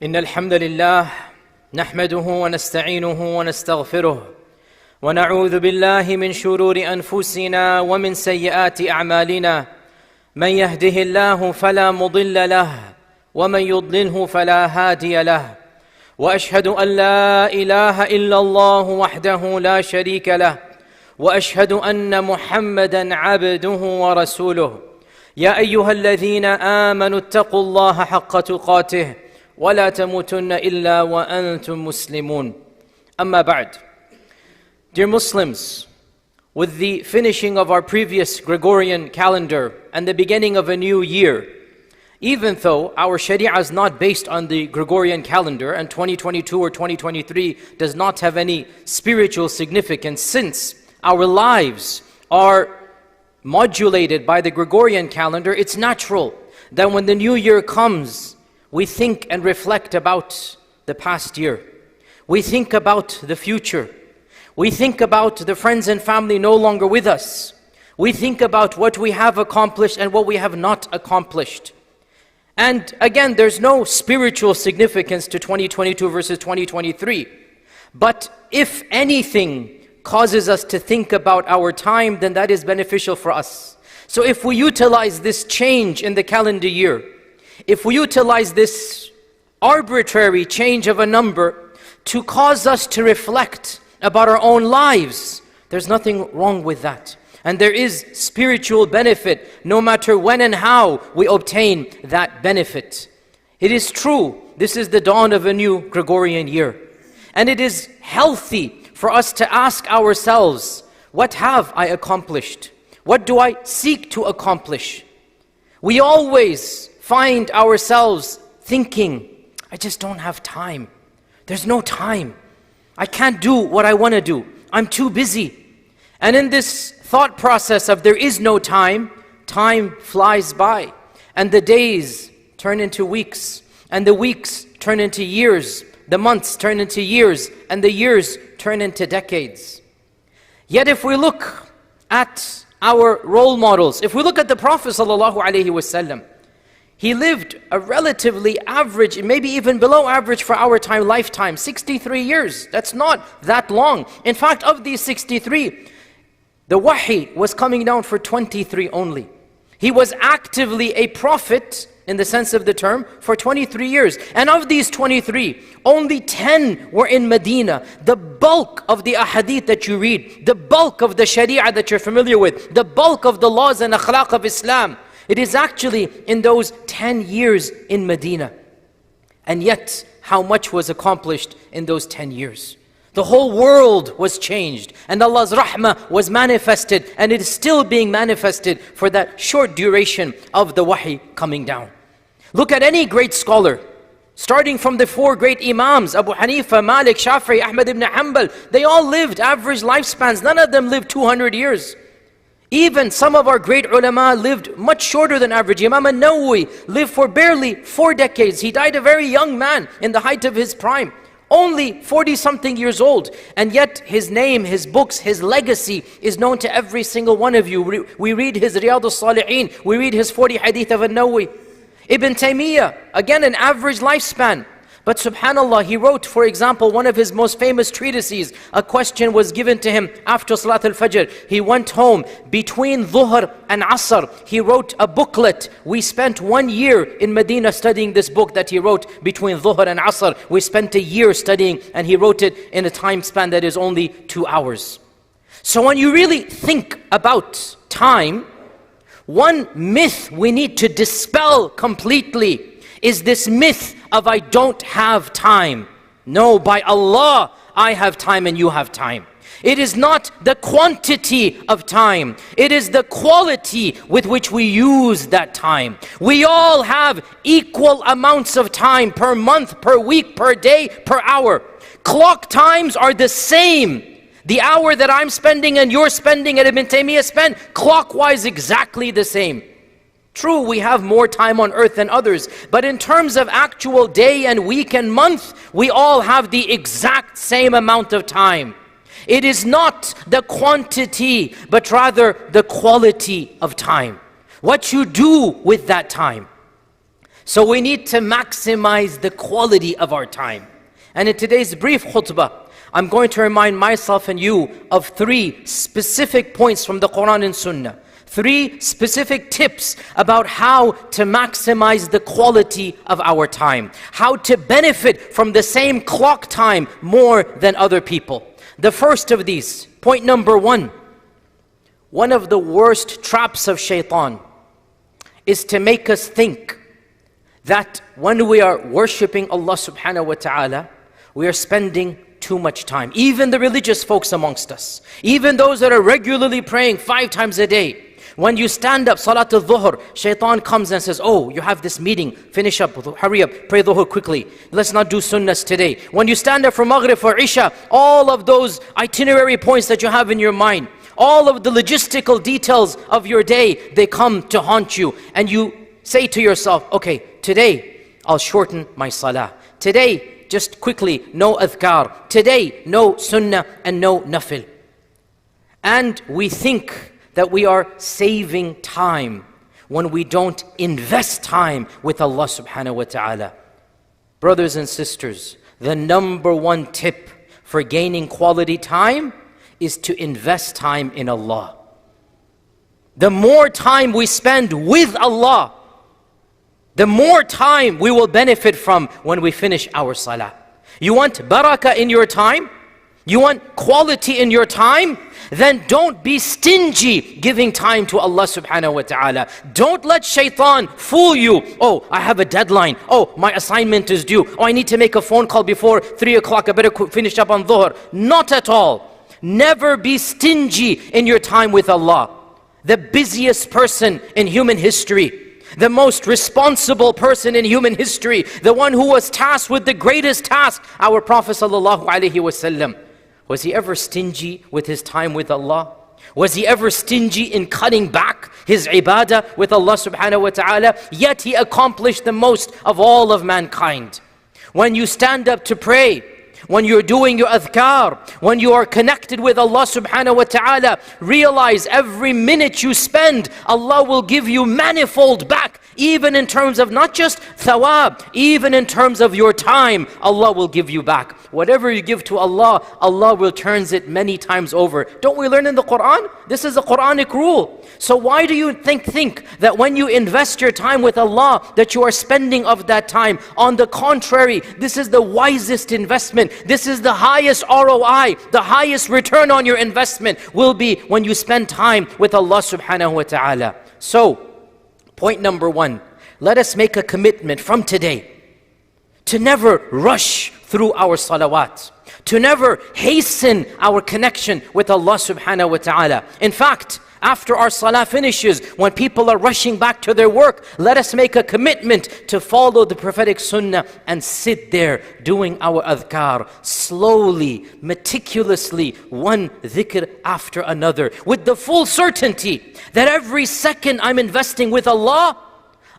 إن الحمد لله نحمده ونستعينه ونستغفره ونعوذ بالله من شرور أنفسنا ومن سيئات أعمالنا من يهده الله فلا مضل له ومن يضلله فلا هادي له وأشهد أن لا إله إلا الله وحده لا شريك له وأشهد أن محمدًا عبده ورسوله يا أيها الذين آمنوا اتقوا الله حق تقاته ولا تموتن إلا وأنتم مسلمون. أما بعد. Dear Muslims, with the finishing of our previous Gregorian calendar and the beginning of a new year, even though our Sharia is not based on the Gregorian calendar and 2022 or 2023 does not have any spiritual significance, since our lives are modulated by the Gregorian calendar, it's natural that when the new year comes, we think and reflect about the past year. We think about the future. We think about the friends and family no longer with us. We think about what we have accomplished and what we have not accomplished. And again, there's no spiritual significance to 2022 versus 2023. But if anything causes us to think about our time, then that is beneficial for us. So if we utilize this change in the calendar year, if we utilize this arbitrary change of a number to cause us to reflect about our own lives, there's nothing wrong with that. And there is spiritual benefit no matter when and how we obtain that benefit. It is true, this is the dawn of a new Gregorian year. And it is healthy for us to ask ourselves, what have I accomplished? What do I seek to accomplish? We always find ourselves thinking, I just don't have time. There's no time. I can't do what I want to do. I'm too busy. And in this thought process of there is no time, time flies by. And the days turn into weeks. And the weeks turn into years. The months turn into years. And the years turn into decades. Yet if we look at our role models, if we look at the Prophet ﷺ, he lived a relatively average, maybe even below average for our time, lifetime, 63 years. That's not that long. In fact, of these 63, the wahi was coming down for 23 only. He was actively a prophet, in the sense of the term, for 23 years. And of these 23, only 10 were in Medina. The bulk of the ahadith that you read, the bulk of the sharia that you're familiar with, the bulk of the laws and akhlaq of Islam, it is actually in those 10 years in Medina. And yet, how much was accomplished in those 10 years? The whole world was changed, and Allah's rahmah was manifested, and it is still being manifested for that short duration of the wahi coming down. Look at any great scholar, starting from the four great Imams, Abu Hanifa, Malik, Shafi'i, Ahmad ibn Hanbal. They all lived average lifespans. None of them lived 200 years. Even some of our great ulama lived much shorter than average. Imam al-Nawawi lived for barely 4 decades. He died a very young man in the height of his prime, only 40-something years old. And yet his name, his books, his legacy is known to every single one of you. We read his Riyadh al-Salihin, we read his 40 hadith of al-Nawawi. Ibn Taymiyyah, again an average lifespan. But subhanallah, he wrote, for example, one of his most famous treatises. A question was given to him after Salat al-Fajr. He went home between Dhuhr and Asr. He wrote a booklet. We spent 1 year in Medina studying this book that he wrote between Dhuhr and Asr. We spent a year studying, and he wrote it in a time span that is only 2 hours. So when you really think about time, one myth we need to dispel completely is this myth of I don't have time. No, by Allah, I have time and you have time. It is not the quantity of time. It is the quality with which we use that time. We all have equal amounts of time per month, per week, per day, per hour. Clock times are the same. The hour that I'm spending and you're spending and Ibn Taymiyyah spent, clockwise exactly the same. True, we have more time on earth than others, but in terms of actual day and week and month, we all have the exact same amount of time. It is not the quantity, but rather the quality of time. What you do with that time. So we need to maximize the quality of our time. And in today's brief khutbah, I'm going to remind myself and you of 3 specific points from the Quran and Sunnah. 3 specific tips about how to maximize the quality of our time. How to benefit from the same clock time more than other people. The first of these, point number 1. One of the worst traps of shaitan is to make us think that when we are worshipping Allah subhanahu wa ta'ala, we are spending too much time. Even the religious folks amongst us, even those that are regularly praying 5 times a day, when you stand up, Salat al-Dhuhr, shaitan comes and says, oh, you have this meeting, finish up, hurry up, pray Dhuhr quickly. Let's not do sunnahs today. When you stand up for Maghrib or Isha, all of those itinerary points that you have in your mind, all of the logistical details of your day, they come to haunt you. And you say to yourself, okay, today I'll shorten my salah. Today, just quickly, no adhkar. Today, no sunnah and no nafil. And we think that we are saving time when we don't invest time with Allah subhanahu wa ta'ala. Brothers and sisters, the number 1 tip for gaining quality time is to invest time in Allah. The more time we spend with Allah, the more time we will benefit from when we finish our salah. You want barakah in your time? You want quality in your time? Then don't be stingy giving time to Allah subhanahu wa ta'ala. Don't let shaitan fool you. Oh, I have a deadline. Oh, my assignment is due. Oh, I need to make a phone call before 3 o'clock. I better finish up on dhuhr. Not at all. Never be stingy in your time with Allah. The busiest person in human history, the most responsible person in human history, the one who was tasked with the greatest task, our Prophet sallallahu alaihi wasallam. Was he ever stingy with his time with Allah? Was he ever stingy in cutting back his ibadah with Allah subhanahu wa ta'ala? Yet he accomplished the most of all of mankind. When you stand up to pray, when you're doing your adhkar, when you are connected with Allah subhanahu wa ta'ala, realize every minute you spend, Allah will give you manifold back. Even in terms of not just thawab, even in terms of your time, Allah will give you back. Whatever you give to Allah, Allah returns it many times over. Don't we learn in the Quran? This is a Quranic rule. So why do you think that when you invest your time with Allah, that you are spending of that time? On the contrary, this is the wisest investment. This is the highest ROI, the highest return on your investment will be when you spend time with Allah subhanahu wa ta'ala. So, point number 1, let us make a commitment from today to never rush through our salawat, to never hasten our connection with Allah subhanahu wa ta'ala. In fact, after our salah finishes, when people are rushing back to their work, let us make a commitment to follow the prophetic sunnah and sit there doing our adhkar, slowly, meticulously, one dhikr after another, with the full certainty that every second I'm investing with Allah,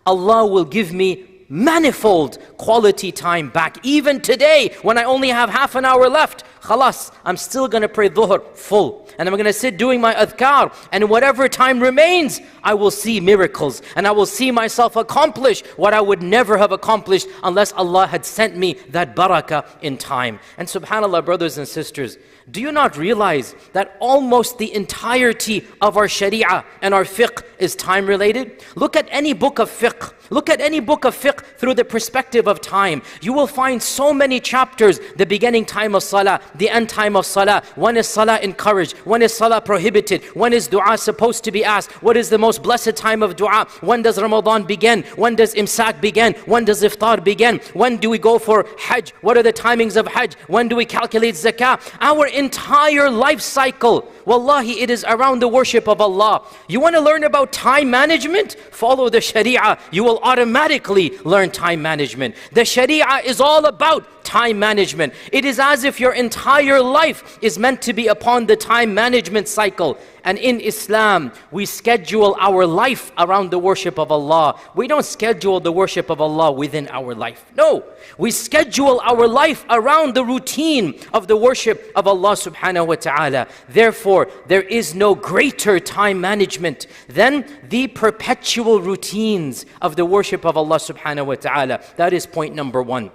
Allah will give me manifold quality time back. Even today, when I only have half an hour left, khalas, I'm still going to pray dhuhr full. And I'm going to sit doing my adhkar. And whatever time remains, I will see miracles. And I will see myself accomplish what I would never have accomplished unless Allah had sent me that barakah in time. And subhanAllah, brothers and sisters, do you not realize that almost the entirety of our sharia and our fiqh is time related? Look at any book of fiqh. Look at any book of fiqh through the perspective of time. You will find so many chapters, the beginning time of salah, the end time of salah. When is salah encouraged? When is salah prohibited? When is dua supposed to be asked? What is the most blessed time of dua? When does Ramadan begin? When does imsak begin? When does iftar begin? When do we go for hajj? What are the timings of hajj? When do we calculate zakah? Our entire life cycle, wallahi, it is around the worship of Allah. You want to learn about time management? Follow the sharia. You will automatically learn time management. The sharia is all about time management. It is as if your entire life is meant to be upon the time management cycle. And in Islam, we schedule our life around the worship of Allah. We don't schedule the worship of Allah within our life. No, we schedule our life around the routine of the worship of Allah Allah subhanahu wa ta'ala. Therefore, there is no greater time management than the perpetual routines of the worship of Allah subhanahu wa ta'ala. That is point number one.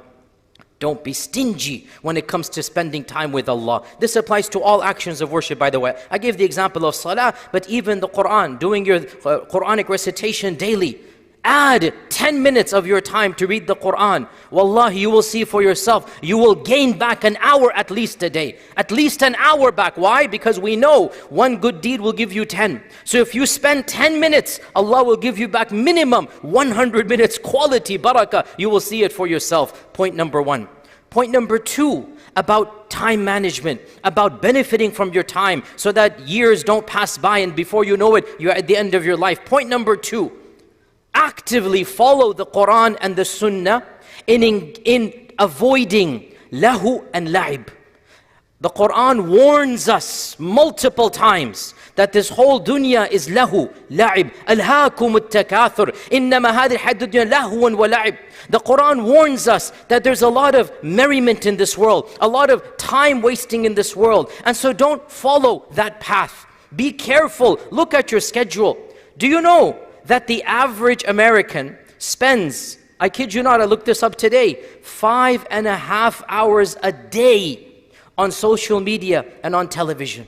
Don't be stingy when it comes to spending time with Allah. This applies to all actions of worship, by the way. I gave the example of salah, but even the Quran, doing your Quranic recitation daily. Add 10 minutes of your time to read the Quran. Wallahi, you will see for yourself. You will gain back an hour at least a day. At least an hour back. Why? Because we know one good deed will give you 10. So if you spend 10 minutes, Allah will give you back minimum 100 minutes quality barakah. You will see it for yourself. Point number one. Point number two, about time management, about benefiting from your time so that years don't pass by and before you know it, you're at the end of your life. Point number two, actively follow the Quran and the Sunnah in avoiding lahu and la'ib. The Quran warns us multiple times that this whole dunya is lahu, la'ib. Alhaakum at-takathur. Innama hadhihi al-hayatu dunya lahwun wa la'ib. The Quran warns us that there's a lot of merriment in this world, a lot of time wasting in this world. And so don't follow that path. Be careful. Look at your schedule. Do you know that the average American spends, I kid you not, I looked this up today, 5.5 hours a day on social media and on television?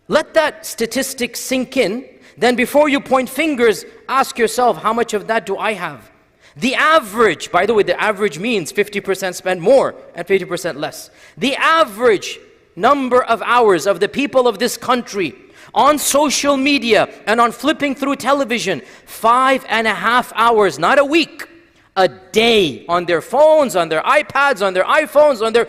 Let that statistic sink in. Then before you point fingers, ask yourself, how much of that do I have? The average, by the way, the average means 50% spend more and 50% less. The average number of hours of the people of this country on social media and on flipping through television, 5.5 hours, not a week, a day, on their phones, on their iPads, on their iPhones, on their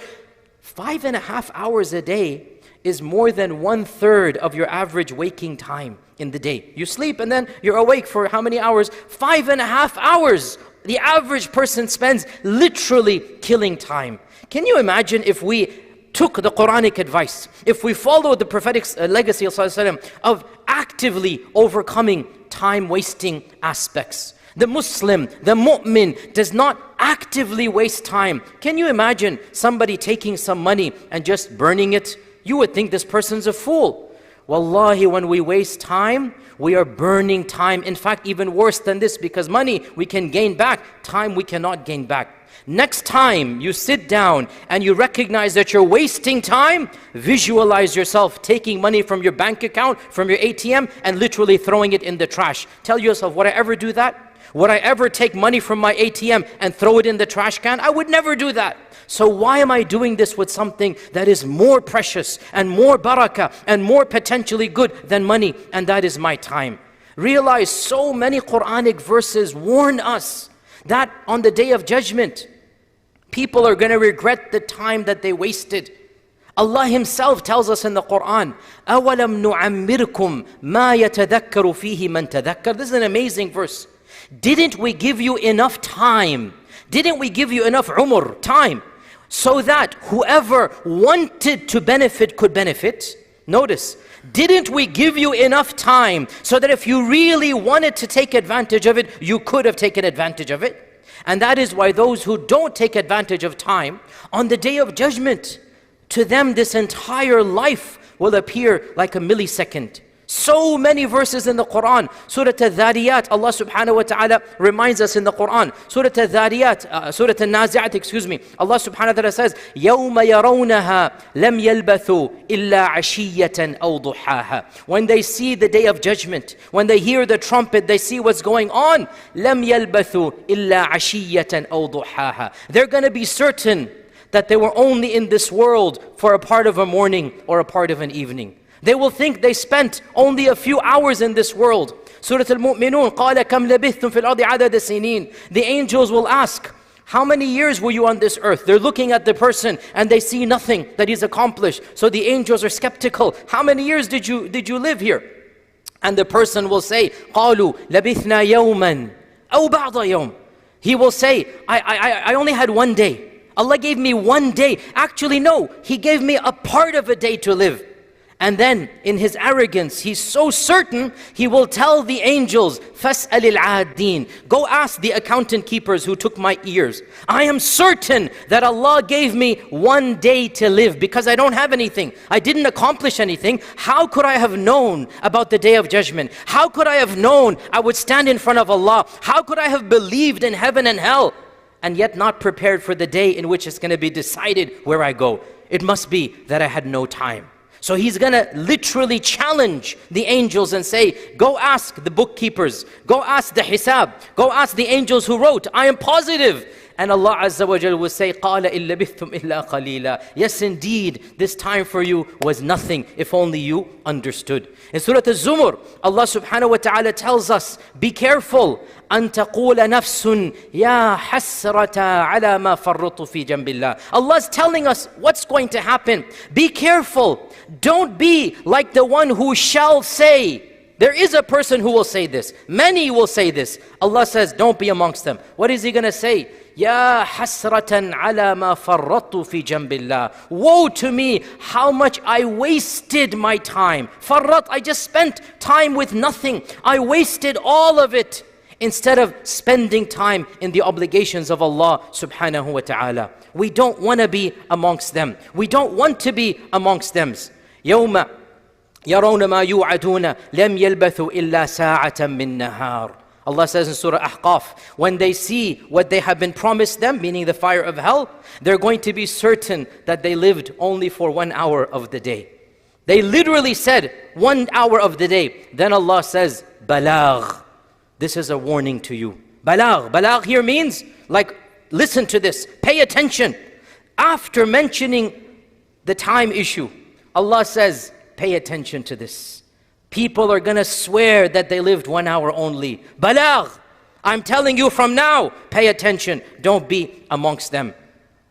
5.5 hours a day is more than 1/3 of your average waking time in the day. You sleep and then you're awake for how many hours? 5.5 hours. The average person spends literally killing time. Can you imagine if we took the Quranic advice, if we followed the prophetic legacy of actively overcoming time-wasting aspects? The Muslim, the mu'min, does not actively waste time. Can you imagine somebody taking some money and just burning it? You would think this person's a fool. Wallahi, when we waste time, we are burning time. In fact, even worse than this, because money we can gain back, time we cannot gain back. Next time you sit down and you recognize that you're wasting time, visualize yourself taking money from your bank account, from your ATM, and literally throwing it in the trash. Tell yourself, would I ever do that? Would I ever take money from my ATM and throw it in the trash can? I would never do that. So why am I doing this with something that is more precious and more barakah and more potentially good than money? And that is my time. Realize so many Quranic verses warn us that on the Day of Judgment, people are going to regret the time that they wasted. Allah Himself tells us in the Quran, أَوَلَمْ نُعَمِّرْكُمْ مَا يَتَذَكَّرُ فِيهِ مَنْ تَذَكَّرُ. This is an amazing verse. Didn't we give you enough time? Didn't we give you enough umr, time, so that whoever wanted to benefit could benefit? Notice, didn't we give you enough time so that if you really wanted to take advantage of it, you could have taken advantage of it? And that is why those who don't take advantage of time, on the Day of Judgment, to them this entire life will appear like a millisecond. So many verses in the Quran. Surah Al-Dhariyat, Allah subhanahu wa ta'ala reminds us in the Quran. Surah Al-Dhariyat, Surah Al-Nazi'at, Allah subhanahu wa ta'ala says, يَوْمَ يَرَوْنَهَا لَمْ يَلْبَثُوا إِلَّا عَشِيَّةً أَوْ ضُحَاهَا. When they see the Day of Judgment, when they hear the trumpet, they see what's going on, لَمْ يَلْبَثُوا إِلَّا عَشِيَّةً أَوْ ضُحَاهَا. They're going to be certain that they were only in this world for a part of a morning or a part of an evening. They will think they spent only a few hours in this world. Surah Al-Mu'minun, قَالَ كَمْ لَبِثْتُمْ فِي الْأَرْضِ عَدَدَ سِنِينَ. The angels will ask, how many years were you on this earth? They're looking at the person and they see nothing that he's accomplished. So the angels are skeptical. How many years did you live here? And the person will say, قَالُوا لَبِثْنَا يَوْمًا أَوْ بَعْضَ يَوْمٍ. He will say, I only had one day. Allah gave me one day. Actually, no, He gave me a part of a day to live. And then in his arrogance, he's so certain, he will tell the angels, فَاسْأَلِ الْعَادِينَ, go ask the accountant keepers who took my ears. I am certain that Allah gave me 1 day to live because I don't have anything. I didn't accomplish anything. How could I have known about the day of judgment? How could I have known I would stand in front of Allah? How could I have believed in heaven and hell and yet not prepared for the day in which it's going to be decided where I go? It must be that I had no time. So he's going to literally challenge the angels and say, go ask the bookkeepers, go ask the hisab, go ask the angels who wrote, I am positive. And Allah Azza wa Jal will say, قَالَ إِن لَبِثْتُمْ إِلَّا قَلِيلًا. Yes, indeed, this time for you was nothing, if only you understood. In Surah Al-Zumar, Allah subhanahu wa ta'ala tells us, be careful, أَن تَقُولَ نَفْسٌ يَا حَسْرَةَ عَلَى مَا فَرَّطُ فِي جَنْبِ اللَّهِ. Allah is telling us what's going to happen. Be careful. Don't be like the one who shall say. There is a person who will say this. Many will say this. Allah says, don't be amongst them. What is he going to say? Ya hasratan ala ma farrattu fi jambillah. Woe to me, how much I wasted my time. Farrat, I just spent time with nothing. I wasted all of it instead of spending time in the obligations of Allah subhanahu wa ta'ala. We don't want to be amongst them. We don't want to be amongst them. يوم يرون ما يوعدون لم يلبثوا إلا ساعة من نهار. Allah says in Surah Ahqaf, when they see what they have been promised them, meaning the fire of hell, they're going to be certain that they lived only for 1 hour of the day. They literally said 1 hour of the day. Then Allah says, balagh. This is a warning to you. Balagh. Balagh here means, like, listen to this, pay attention. After mentioning the time issue, Allah says, pay attention to this. People are going to swear that they lived 1 hour only. Balagh. I'm telling you from now, pay attention. Don't be amongst them.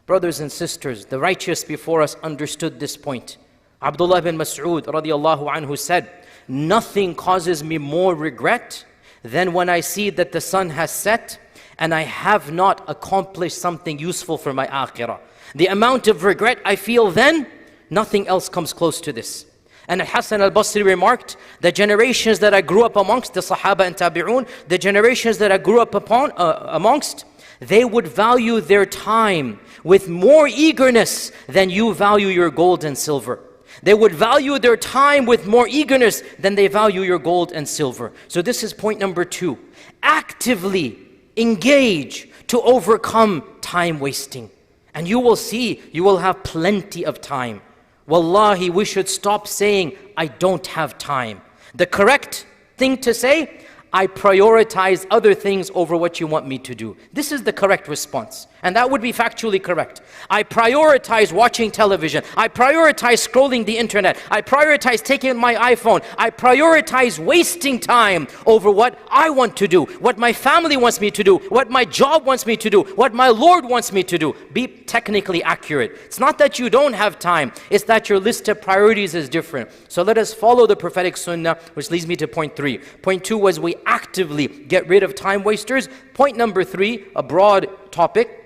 Brothers and sisters, the righteous before us understood this point. Abdullah bin Mas'ud radiallahu anhu said, nothing causes me more regret than when I see that the sun has set and I have not accomplished something useful for my akhirah. The amount of regret I feel then, nothing else comes close to this. And Al-Hasan al-Basri remarked, the generations that I grew up amongst, the Sahaba and Tabi'un, the generations that I grew up amongst, they would value their time with more eagerness than you value your gold and silver. They would value their time with more eagerness than they value your gold and silver. So this is point number 2. Actively engage to overcome time wasting. And you will see, you will have plenty of time. Wallahi, we should stop saying, I don't have time. The correct thing to say, I prioritize other things over what you want me to do. This is the correct response. And that would be factually correct. I prioritize watching television. I prioritize scrolling the internet. I prioritize taking my iPhone. I prioritize wasting time over what I want to do, what my family wants me to do, what my job wants me to do, what my Lord wants me to do. Be technically accurate. It's not that you don't have time. It's that your list of priorities is different. So let us follow the prophetic sunnah, which leads me to point 3. Point 2 was we actively get rid of time wasters. Point number 3, a broad topic.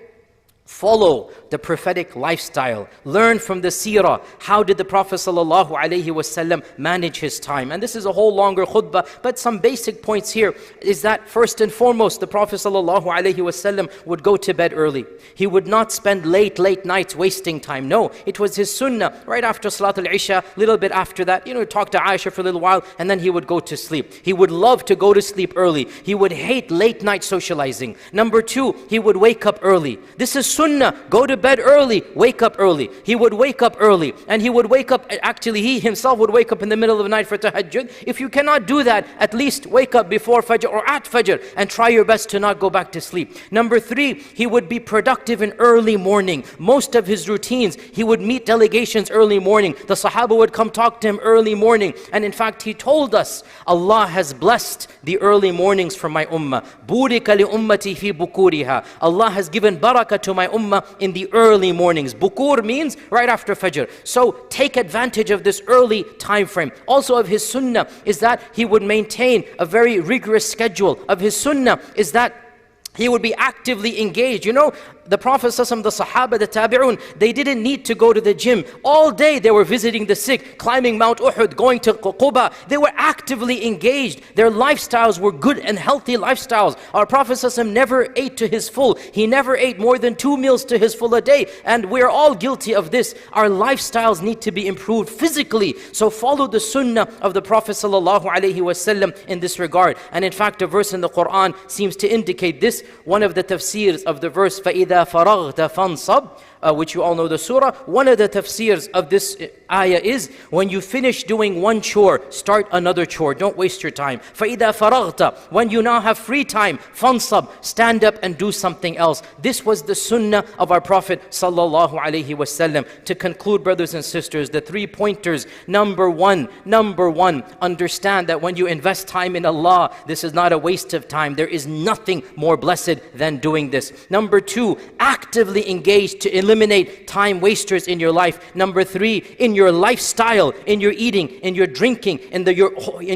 Follow the prophetic lifestyle. Learn from the seerah. How did the Prophet ﷺ manage his time? And this is a whole longer khutbah, but some basic points here is that first and foremost, the Prophet ﷺ would go to bed early. He would not spend late nights wasting time. No, it was his sunnah. Right after Salat al-Isha, a little bit after that, talk to Aisha for a little while, and then he would go to sleep. He would love to go to sleep early. He would hate late night socializing. Number 2, he would wake up early. This is sunnah. Go to bed early, wake up early. He would wake up early, and he would wake up, actually he himself would wake up in the middle of the night for tahajjud. If you cannot do that, at least wake up before fajr or at fajr and try your best to not go back to sleep. Number 3, he would be productive in early morning. Most of his routines, he would meet delegations early morning. The Sahaba would come talk to him early morning. And in fact, he told us, Allah has blessed the early mornings for my ummah. Burika li ummati fi bukuriha. Allah has given barakah to my ummah in the early mornings. Bukur means right after Fajr. So take advantage of this early time frame. Also of his sunnah is that he would maintain a very rigorous schedule. Of his sunnah is that he would be actively engaged. the Prophet ﷺ, the Sahaba, the Tabi'un, they didn't need to go to the gym. All day they were visiting the sick, climbing Mount Uhud, going to Quba. They were actively engaged. Their lifestyles were good and healthy lifestyles. Our Prophet ﷺ never ate to his full. He never ate more than 2 meals to his full a day. And we're all guilty of this. Our lifestyles need to be improved physically. So follow the sunnah of the Prophet ﷺ in this regard. And in fact, a verse in the Quran seems to indicate this. One of the tafsirs of the verse, فَإِذَا فَرَغْتَ فَانْصَبْ, which you all know the surah. One of the tafsirs of this ayah is, when you finish doing one chore, start another chore. Don't waste your time. فَإِذَا فَرَغْتَ, when you now have free time, فَانْصَبْ, stand up and do something else. This was the sunnah of our Prophet sallallahu alaihi wasallam. To conclude, brothers and sisters, the 3 pointers. Number one, understand that when you invest time in Allah, this is not a waste of time. There is nothing more blessed than doing this. Number 2, actively engage to eliminate time wasters in your life. Number 3, in your lifestyle, in your eating, in your drinking, in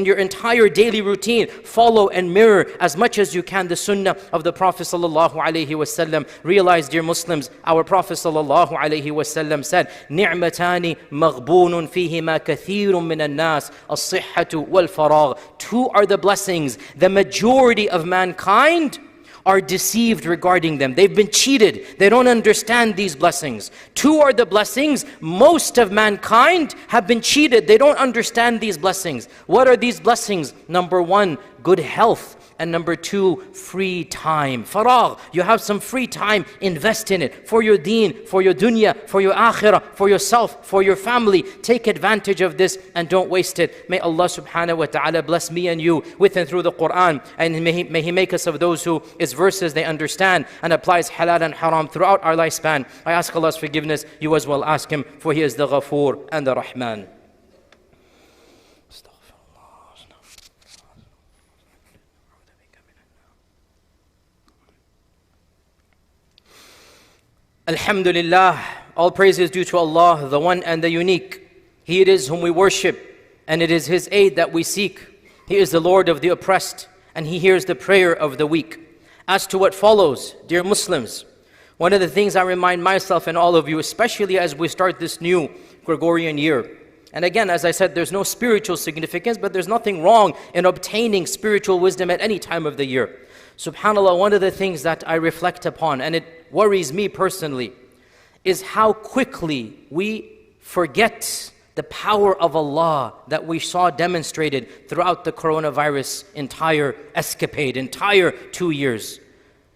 your entire daily routine, follow and mirror as much as you can the sunnah of the Prophet sallallahu alaihi wasallam. Realize, dear Muslims, our Prophet sallallahu alaihi wasallam said, "Ni'matani maghbunun fihima kathirun min an-nas, as-sihhatu wal-faragh." 2 are the blessings. The majority of mankind are deceived regarding them. They've been cheated. They don't understand these blessings. 2 are the blessings. Most of mankind have been cheated. They don't understand these blessings. What are these blessings? Number 1, good health. And number 2, free time. Faragh, you have some free time, invest in it. For your deen, for your dunya, for your akhirah, for yourself, for your family. Take advantage of this and don't waste it. May Allah subhanahu wa ta'ala bless me and you with and through the Quran. And may He make us of those who His verses they understand and applies halal and haram throughout our lifespan. I ask Allah's forgiveness. You as well ask Him, for He is the Ghafoor and the Rahman. Alhamdulillah, all praise is due to Allah, the One and the Unique. He it is whom we worship, and it is His aid that we seek. He is the Lord of the oppressed, and He hears the prayer of the weak. As to what follows, dear Muslims, one of the things I remind myself and all of you, especially as we start this new Gregorian year, and again, as I said, there's no spiritual significance, but there's nothing wrong in obtaining spiritual wisdom at any time of the year. SubhanAllah, one of the things that I reflect upon, and it worries me personally, is how quickly we forget the power of Allah that we saw demonstrated throughout the coronavirus entire escapade, entire 2 years.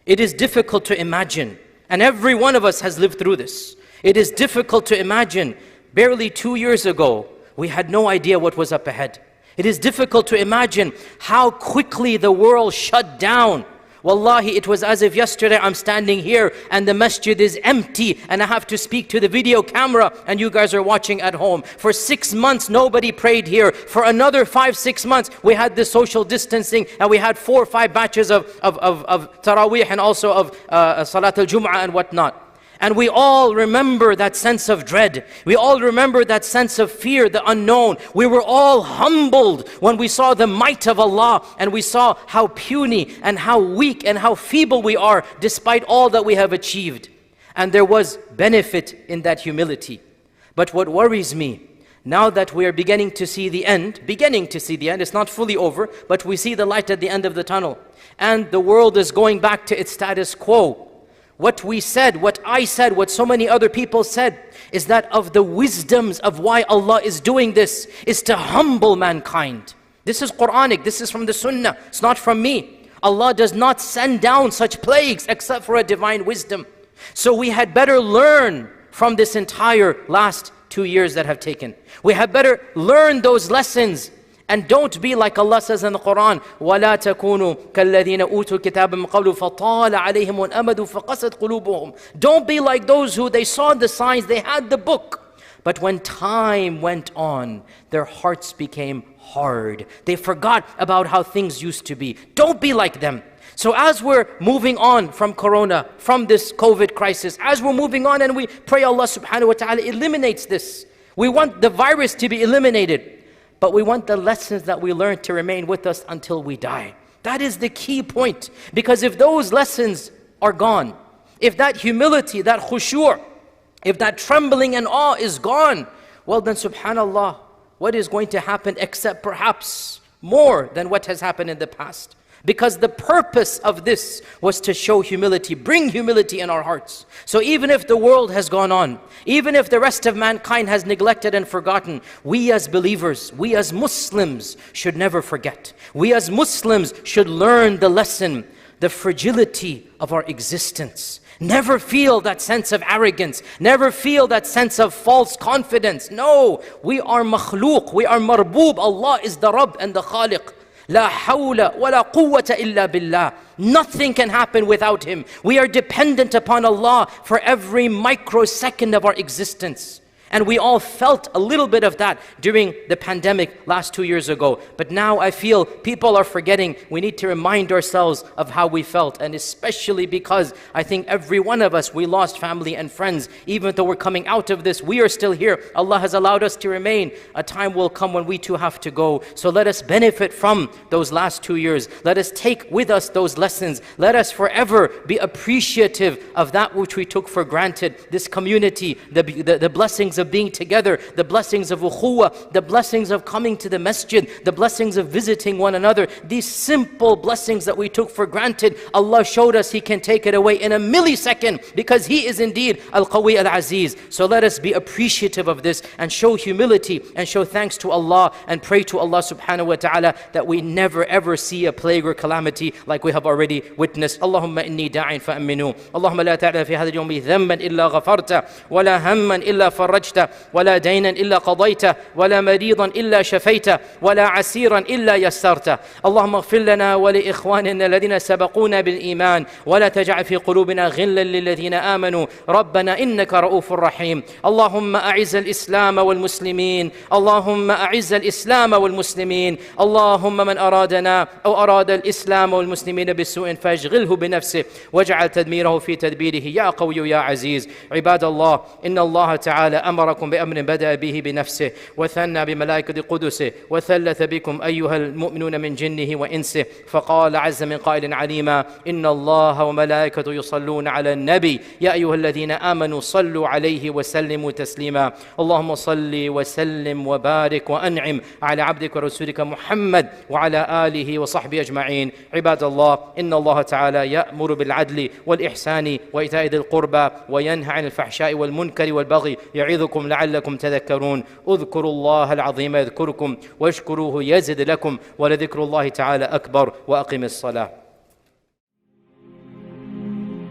It is difficult to imagine, and every one of us has lived through this. It is difficult to imagine. Barely 2 years ago, we had no idea what was up ahead. It is difficult to imagine how quickly the world shut down. Wallahi, it was as if yesterday I'm standing here and the masjid is empty and I have to speak to the video camera and you guys are watching at home. For 6 months, nobody prayed here. For another 5-6 months, we had the social distancing and we had 4 or 5 batches of Taraweeh and also of Salat al-Jum'ah and whatnot. And we all remember that sense of dread. We all remember that sense of fear, the unknown. We were all humbled when we saw the might of Allah and we saw how puny and how weak and how feeble we are despite all that we have achieved. And there was benefit in that humility. But what worries me, now that we are beginning to see the end, it's not fully over, but we see the light at the end of the tunnel. And the world is going back to its status quo. What we said, what I said, what so many other people said, is that of the wisdoms of why Allah is doing this, is to humble mankind. This is Quranic, this is from the Sunnah, it's not from me. Allah does not send down such plagues except for a divine wisdom. So we had better learn from this entire last 2 years that have taken. We had better learn those lessons. And don't be like Allah says in the Quran, وَلَا تَكُونُوا كَالَّذِينَ أُوتُوا الْكِتَابَ مِنْ قَبْلُ فَطَالَ عَلَيْهِمُ الْأَمَدُ فَقَسَتْ قُلُوبُهُمْ. Don't be like those who they saw the signs, they had the book. But when time went on, their hearts became hard. They forgot about how things used to be. Don't be like them. So as we're moving on from Corona, from this COVID crisis, as we're moving on and we pray Allah subhanahu wa ta'ala eliminates this. We want the virus to be eliminated. But we want the lessons that we learned to remain with us until we die. That is the key point. Because if those lessons are gone, If that humility, that khushu', if that trembling and awe is gone, well then subhanallah, what is going to happen except perhaps more than what has happened in the past? Because the purpose of this was to show humility, bring humility in our hearts. So even if the world has gone on, even if the rest of mankind has neglected and forgotten, we as believers, we as Muslims should never forget. We as Muslims should learn the lesson, the fragility of our existence. Never feel that sense of arrogance. Never feel that sense of false confidence. No, we are makhlooq, we are marboob. Allah is the Rabb and the Khaliq. La hawla wa la quwwata illa billah. Nothing can happen without Him. We are dependent upon Allah for every microsecond of our existence. And we all felt a little bit of that during the pandemic last 2 years ago. But now I feel people are forgetting. We need to remind ourselves of how we felt. And especially because I think every one of us, we lost family and friends. Even though we're coming out of this, we are still here. Allah has allowed us to remain. A time will come when we too have to go. So let us benefit from those last 2 years. Let us take with us those lessons. Let us forever be appreciative of that which we took for granted. This community, the blessings of being together, the blessings of ukhuwah, the blessings of coming to the masjid, the blessings of visiting one another. These simple blessings that we took for granted, Allah showed us He can take it away in a millisecond because He is indeed Al-Qawi Al-Aziz. So let us be appreciative of this and show humility and show thanks to Allah and pray to Allah subhanahu wa ta'ala that we never ever see a plague or calamity like we have already witnessed. Allahumma inni da'in fa'aminu. Allahumma la ta'ala fi hadha al-yawmi dhanban illa ghafarta wa la hamman illa farajta ولا دينا إلا قضيته ولا مريضا إلا شفيته ولا عسيرا إلا يسرته اللهم اغفر لنا ولإخواننا الذين سبقونا بالإيمان ولا تجعل في قلوبنا غلا للذين آمنوا ربنا إنك رؤوف رحيم اللهم أعز الإسلام والمسلمين اللهم أعز الإسلام والمسلمين اللهم من أرادنا أو أراد الإسلام والمسلمين بسوء فاشغله بنفسه واجعل تدميره في تدبيره يا قوي يا عزيز عباد الله إن الله تعالى أمركم بأمر بدأ به بنفسه وثنى بملائكة قدسه وثلث بكم أيها المؤمنون من جنه وإنسه فقال عز من قائل عليما إن الله وملائكته يصلون على النبي يا أيها الذين آمنوا صلوا عليه وسلموا تسليما اللهم صل وسلم وبارك وأنعم على عبدك ورسولك محمد وعلى آله وصحبه أجمعين عباد الله إن الله تعالى يأمر بالعدل والإحسان وإيتاء ذي القربى وينهى عن الفحشاء والمنكر والبغي يعظكم لعلكم تذكرون اذكروا الله العظيم يذكركم واشكروه يزد لكم ولذكر الله تعالى أكبر وأقم الصلاة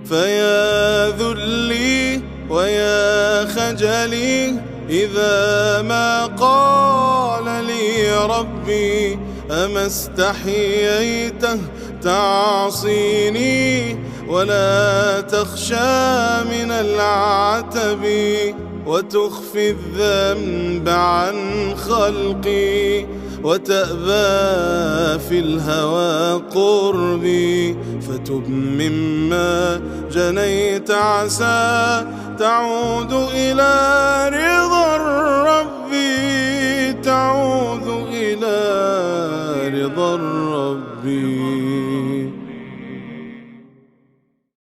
فيا ذلي ويا خجلي إذا ما قال لي ربي أما استحييته تعصيني ولا تخشى من العتب وتخفي الذنب عن خلقي وتأبى في الهوى قربي فتب مما جنيت عسى تعود إلى